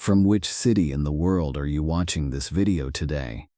From which city in the world are you watching this video today?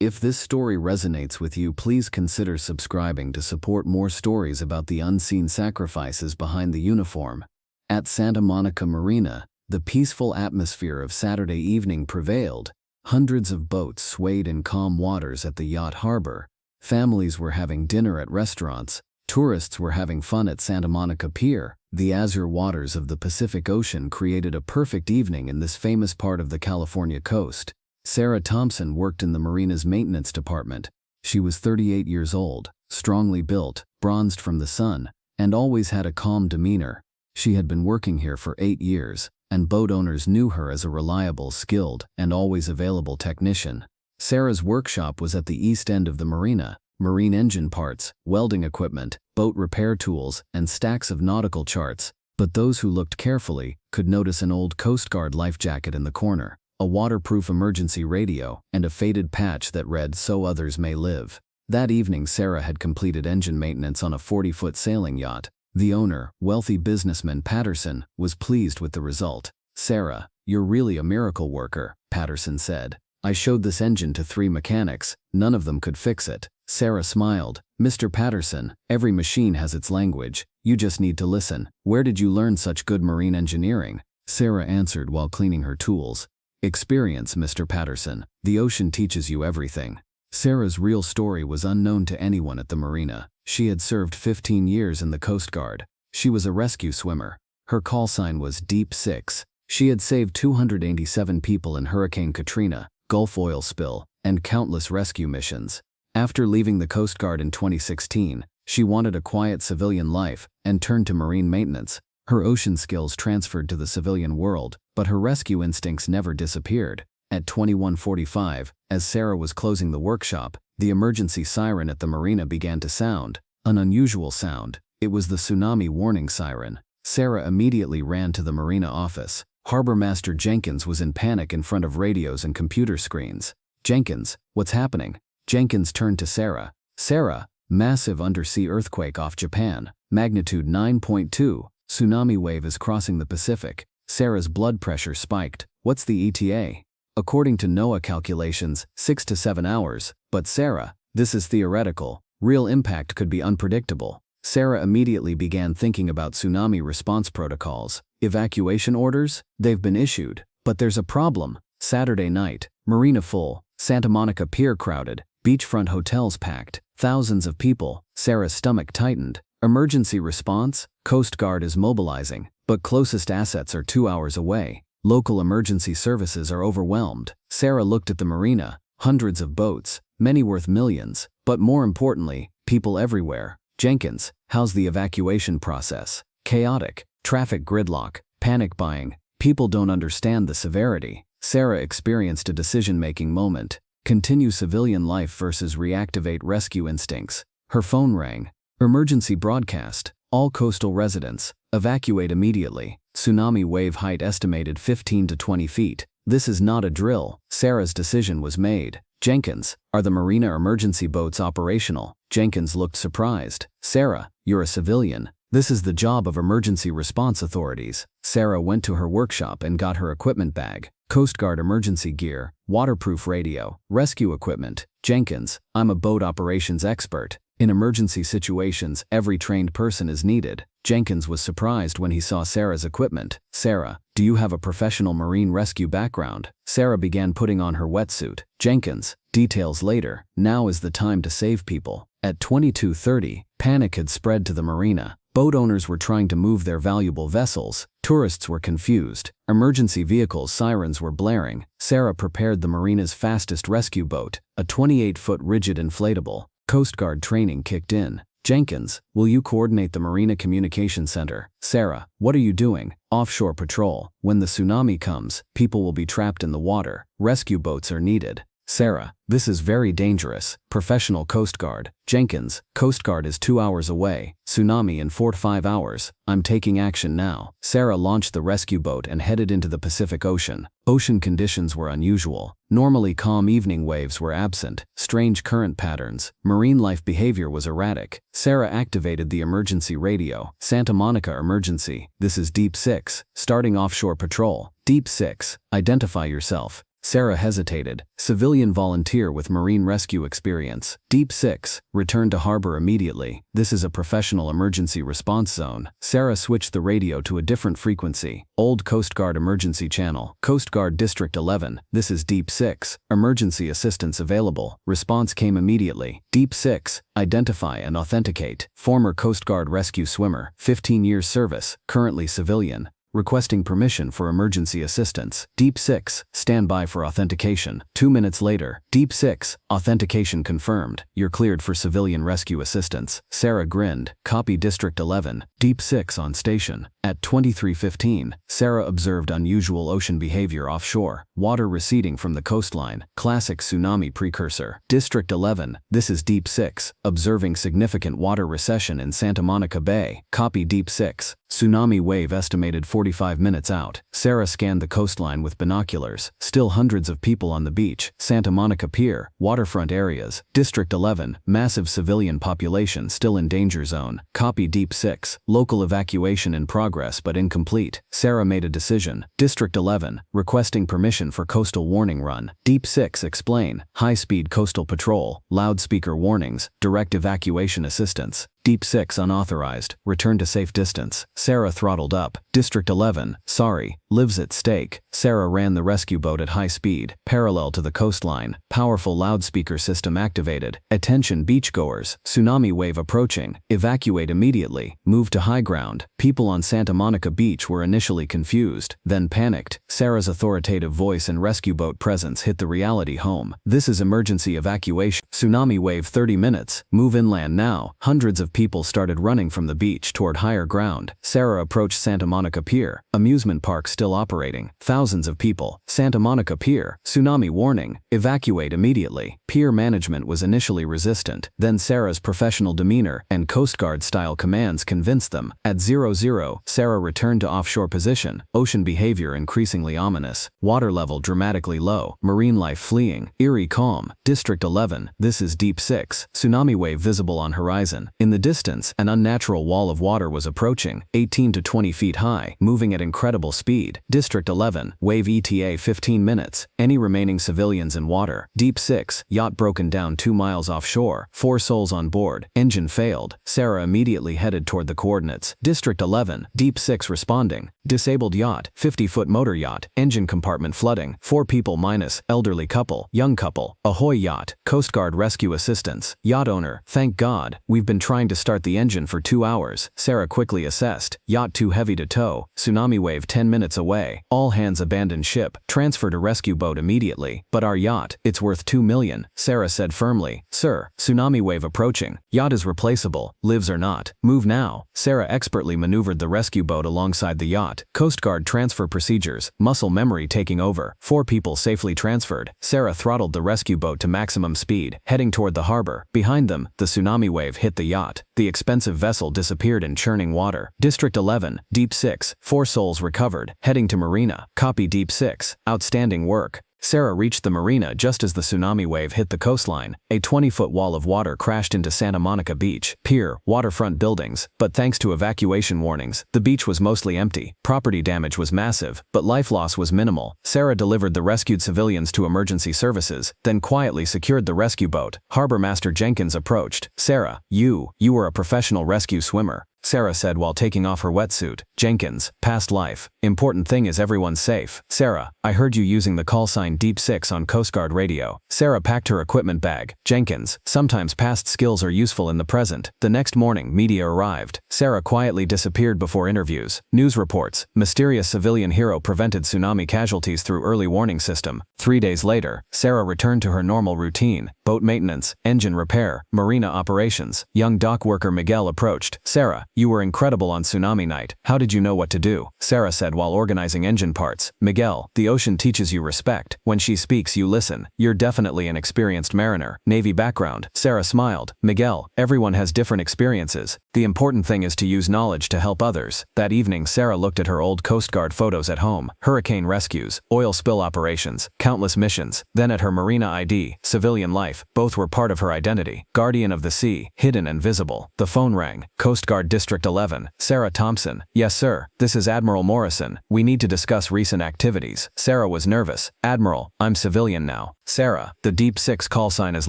If this story resonates with you, please consider subscribing to support more stories about the unseen sacrifices behind the uniform. At Santa Monica Marina, the peaceful atmosphere of Saturday evening prevailed. Hundreds of boats swayed in calm waters at the yacht harbor. Families were having dinner at restaurants. Tourists were having fun at Santa Monica Pier. The azure waters of the Pacific Ocean created a perfect evening in this famous part of the California coast. Sarah Thompson worked in the marina's maintenance department. She was 38 years old, strongly built, bronzed from the sun, and always had a calm demeanor. She had been working here for 8 years, and boat owners knew her as a reliable, skilled, and always available technician. Sarah's workshop was at the east end of the marina. Marine engine parts, welding equipment, boat repair tools, and stacks of nautical charts. But those who looked carefully could notice an old Coast Guard life jacket in the corner, a waterproof emergency radio, and a faded patch that read, "So others may live." That evening, Sarah had completed engine maintenance on a 40-foot sailing yacht. The owner, wealthy businessman Patterson, was pleased with the result. "Sarah, you're really a miracle worker," Patterson said. "I showed this engine to 3 mechanics. None of them could fix it." Sarah smiled. "Mr. Patterson, every machine has its language. You just need to listen. Where did you learn such good marine engineering?" Sarah answered while cleaning her tools. "Experience, Mr. Patterson. The ocean teaches you everything." Sarah's real story was unknown to anyone at the marina. She had served 15 years in the Coast Guard. She was a rescue swimmer. Her call sign was Deep 6. She had saved 287 people in Hurricane Katrina, Gulf oil spill, and countless rescue missions. After leaving the Coast Guard in 2016, she wanted a quiet civilian life and turned to marine maintenance. Her ocean skills transferred to the civilian world, but her rescue instincts never disappeared. At 21:45, as Sarah was closing the workshop, the emergency siren at the marina began to sound. An unusual sound. It was the tsunami warning siren. Sarah immediately ran to the marina office. Harbor Master Jenkins was in panic in front of radios and computer screens. "Jenkins, what's happening?" Jenkins turned to Sarah. "Sarah, massive undersea earthquake off Japan. Magnitude 9.2. Tsunami wave is crossing the Pacific." Sarah's blood pressure spiked. "What's the ETA?" "According to NOAA calculations, 6 to 7 hours. But Sarah, this is theoretical. Real impact could be unpredictable." Sarah immediately began thinking about tsunami response protocols. "Evacuation orders? They've been issued. But there's a problem. Saturday night, marina full, Santa Monica Pier crowded, beachfront hotels packed, thousands of people." Sarah's stomach tightened. "Emergency response? Coast Guard is mobilizing, but closest assets are 2 hours away. Local emergency services are overwhelmed." Sarah looked at the marina. Hundreds of boats, many worth millions, but more importantly, people everywhere. "Jenkins, how's the evacuation process?" "Chaotic. Traffic gridlock, panic buying. People don't understand the severity." Sarah experienced a decision-making moment. Continue civilian life versus reactivate rescue instincts. Her phone rang. "Emergency broadcast. All coastal residents, evacuate immediately. Tsunami wave height estimated 15 to 20 feet. This is not a drill." Sarah's decision was made. "Jenkins, are the marina emergency boats operational?" Jenkins looked surprised. "Sarah, you're a civilian. This is the job of emergency response authorities." Sarah went to her workshop and got her equipment bag. Coast Guard emergency gear, waterproof radio, rescue equipment. "Jenkins, I'm a boat operations expert. In emergency situations, every trained person is needed." Jenkins was surprised when he saw Sarah's equipment. "Sarah, do you have a professional marine rescue background?" Sarah began putting on her wetsuit. "Jenkins, details later. Now is the time to save people." At 22:30, panic had spread to the marina. Boat owners were trying to move their valuable vessels. Tourists were confused. Emergency vehicles' sirens were blaring. Sarah prepared the marina's fastest rescue boat, a 28-foot rigid inflatable. Coast Guard training kicked in. "Jenkins, will you coordinate the Marina Communication Center?" "Sarah, what are you doing?" "Offshore patrol. When the tsunami comes, people will be trapped in the water. Rescue boats are needed." "Sarah, this is very dangerous. Professional Coast Guard." "Jenkins, Coast Guard is 2 hours away. Tsunami in 4 to 5 hours. I'm taking action now." Sarah launched the rescue boat and headed into the Pacific Ocean. Ocean conditions were unusual. Normally calm evening waves were absent. Strange current patterns. Marine life behavior was erratic. Sarah activated the emergency radio. "Santa Monica emergency. This is Deep 6. Starting offshore patrol. Deep 6. Identify yourself. Sarah hesitated. Civilian volunteer with marine rescue experience. Deep 6. Return to harbor immediately. This is a professional emergency response zone. Sarah switched the radio to a different frequency. Old Coast Guard emergency channel. Coast Guard District 11. This is Deep 6. Emergency assistance available. Response came immediately. Deep 6. Identify and authenticate. Former Coast Guard rescue swimmer. 15 years service. Currently civilian. Requesting permission for emergency assistance. Deep 6. Stand by for authentication. 2 minutes later. Deep 6. Authentication confirmed. You're cleared for civilian rescue assistance. Sarah grinned. Copy District 11. Deep 6 on station. At 23:15, Sarah observed unusual ocean behavior offshore. Water receding from the coastline. Classic tsunami precursor. District 11. This is Deep 6. Observing significant water recession in Santa Monica Bay. Copy Deep 6. Tsunami wave estimated 45 minutes out. Sarah scanned the coastline with binoculars. Still hundreds of people on the beach. Santa Monica Pier. Waterfront areas. District 11. Massive civilian population still in danger zone. Copy Deep 6. Local evacuation in progress but incomplete. Sarah made a decision. District 11. Requesting permission for coastal warning run. Deep 6. Explain. High-speed coastal patrol. Loudspeaker warnings. Direct evacuation assistance. Deep 6 unauthorized. Return to safe distance. Sarah throttled up. District 11. Sorry. Lives at stake. Sarah ran the rescue boat at high speed, parallel to the coastline. Powerful loudspeaker system activated. Attention beachgoers. Tsunami wave approaching. Evacuate immediately. Move to high ground. People on Santa Monica Beach were initially confused, then panicked. Sarah's authoritative voice and rescue boat presence hit the reality home. This is emergency evacuation. Tsunami wave 30 minutes. Move inland now. Hundreds of people started running from the beach toward higher ground. Sarah approached Santa Monica Pier. Amusement park still operating. Thousands of people. Santa Monica Pier. Tsunami warning. Evacuate immediately. Pier management was initially resistant. Then Sarah's professional demeanor and Coast Guard-style commands convinced them. At 00, Sarah returned to offshore position. Ocean behavior increasingly ominous. Water level dramatically low. Marine life fleeing. Eerie calm. District 11. This is Deep 6. Tsunami wave visible on horizon. In the distance, an unnatural wall of water was approaching, 18 to 20 feet high, moving at incredible speed. District 11. Wave ETA 15 minutes. Any remaining civilians in water. Deep 6. Yacht broken down 2 miles offshore. 4 souls on board. Engine failed. Sarah immediately headed toward the coordinates. District 11. Deep 6 responding. Disabled yacht. 50-foot motor yacht. Engine compartment flooding. 4 people minus. Elderly couple. Young couple. Ahoy yacht. Coast Guard rescue assistance. Yacht owner. Thank God. We've been trying to start the engine for 2 hours. Sarah quickly assessed. Yacht too heavy to tow. Tsunami wave 10 minutes away. All hands abandon ship. Transfer to rescue boat immediately. But our yacht, it's worth $2 million, Sarah said firmly. Sir, tsunami wave approaching. Yacht is replaceable. Lives or not. Move now. Sarah expertly maneuvered the rescue boat alongside the yacht. Coast Guard transfer procedures. Muscle memory taking over. 4 people safely transferred. Sarah throttled the rescue boat to maximum speed, heading toward the harbor. Behind them, the tsunami wave hit the yacht. The expensive vessel disappeared in churning water. District 11. Deep 6. 4 souls recovered. Heading to Marina. Copy Deep 6. Outstanding work. Sarah reached the marina just as the tsunami wave hit the coastline. A 20-foot wall of water crashed into Santa Monica Beach, pier, waterfront buildings, but thanks to evacuation warnings, the beach was mostly empty. Property damage was massive, but life loss was minimal. Sarah delivered the rescued civilians to emergency services, then quietly secured the rescue boat. Harbor Master Jenkins approached. Sarah, you were a professional rescue swimmer, Sarah said while taking off her wetsuit. Jenkins, past life. Important thing is everyone's safe. Sarah, I heard you using the call sign Deep 6 on Coast Guard radio. Sarah packed her equipment bag. Jenkins, sometimes past skills are useful in the present. The next morning, media arrived. Sarah quietly disappeared before interviews. News reports. Mysterious civilian hero prevented tsunami casualties through early warning system. 3 days later, Sarah returned to her normal routine. Boat maintenance, engine repair, marina operations. Young dock worker Miguel approached. Sarah, you were incredible on tsunami night. How did you know what to do? Sarah said while organizing engine parts. Miguel, the ocean teaches you respect. When she speaks, you listen. You're definitely an experienced mariner. Navy background. Sarah smiled. Miguel, everyone has different experiences. The important thing is to use knowledge to help others. That evening, Sarah looked at her old Coast Guard photos at home. Hurricane rescues, oil spill operations, countless missions. Then at her marina ID, civilian life, both were part of her identity. Guardian of the sea, hidden and visible. The phone rang. Coast Guard District 11. Sarah Thompson. Yes, sir. This is Admiral Morrison. We need to discuss recent activities. Sarah was nervous. Admiral, I'm civilian now. Sarah, the Deep Six call sign is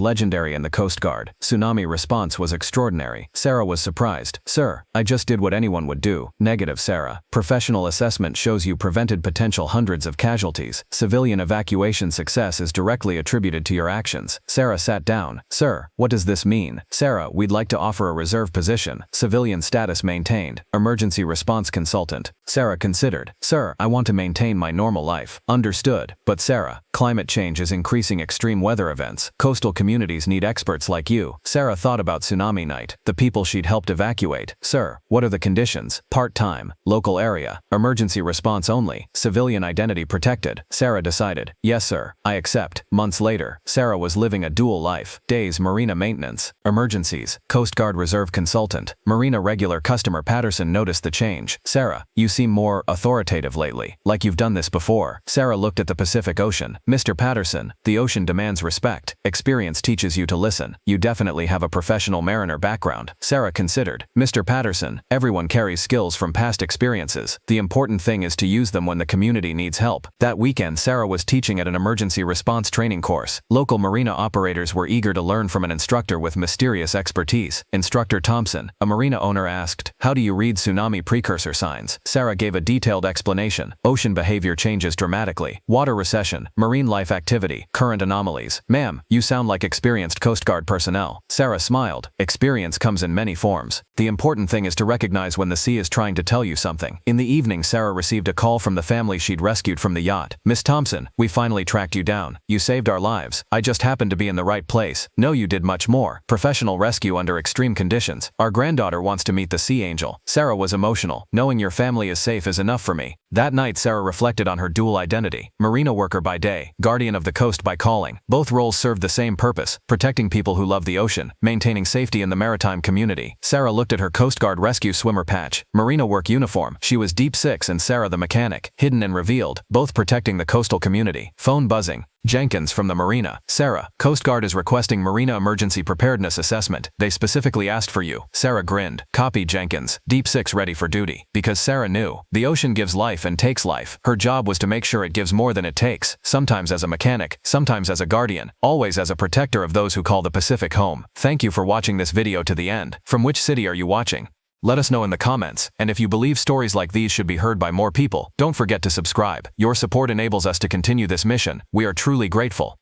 legendary in the Coast Guard. Tsunami response was extraordinary. Sarah was surprised. Sir, I just did what anyone would do. Negative, Sarah. Professional assessment shows you prevented potential hundreds of casualties. Civilian evacuation success is directly attributed to your actions. Sarah sat down. Sir, what does this mean? Sarah, we'd like to offer a reserve position. Civilian status maintained. Emergency response consultant. Sarah considered. Sir, I want to maintain my normal life. Understood. But Sarah, climate change is increasing extreme weather events. Coastal communities need experts like you. Sarah thought about tsunami night. The people she'd helped evacuate. Sir, what are the conditions? Part-time. Local area. Emergency response only. Civilian identity protected. Sarah decided. Yes, sir. I accept. Months later, Sarah was living a dual life. Days marina maintenance. Emergencies. Coast Guard reserve consultant. Marina regular customer Patterson noticed the change. Sarah, you seem more authoritative lately. Like you've done this before. Sarah looked at the Pacific Ocean. Mr. Patterson, the ocean demands respect. Experience teaches you to listen. You definitely have a professional mariner background. Sarah considered. Mr. Patterson, everyone carries skills from past experiences. The important thing is to use them when the community needs help. That weekend, Sarah was teaching at an emergency response training course. Local marina operators were eager to learn from an instructor with mysterious expertise. Instructor Thompson, a marina owner, asked, "How do you read tsunami precursor signs?" Sarah gave a detailed explanation. Ocean behavior changes dramatically. Water recession, marine life activity, current anomalies. Ma'am, you sound like experienced Coast Guard personnel. Sarah smiled. Experience comes in many forms. The important thing is to recognize when the sea is trying to tell you something. In the evening, Sarah received a call from the family she'd rescued from the yacht. Miss Thompson, we finally tracked you down. You saved our lives. I just happened to be in the right place. No, you did much more. Professional rescue under extreme conditions. Our granddaughter wants to meet the sea angel. Sarah was emotional. Knowing your family is safe is enough for me. That night, Sarah reflected on her dual identity. Marina worker by day, guardian of the coast by calling. Both roles served the same purpose, protecting people who love the ocean, maintaining safety in the maritime community. Sarah looked at her Coast Guard rescue swimmer patch. Marina work uniform. She was Deep Six and Sarah the mechanic. Hidden and revealed, both protecting the coastal community. Phone buzzing. Jenkins from the marina. Sarah, Coast Guard is requesting marina emergency preparedness assessment. They specifically asked for you. Sarah grinned. Copy, Jenkins. Deep Six ready for duty. Because Sarah knew. The ocean gives life and takes life. Her job was to make sure it gives more than it takes. Sometimes as a mechanic, sometimes as a guardian, always as a protector of those who call the Pacific home. Thank you for watching this video to the end. From which city are you watching? Let us know in the comments, and if you believe stories like these should be heard by more people, don't forget to subscribe. Your support enables us to continue this mission. We are truly grateful.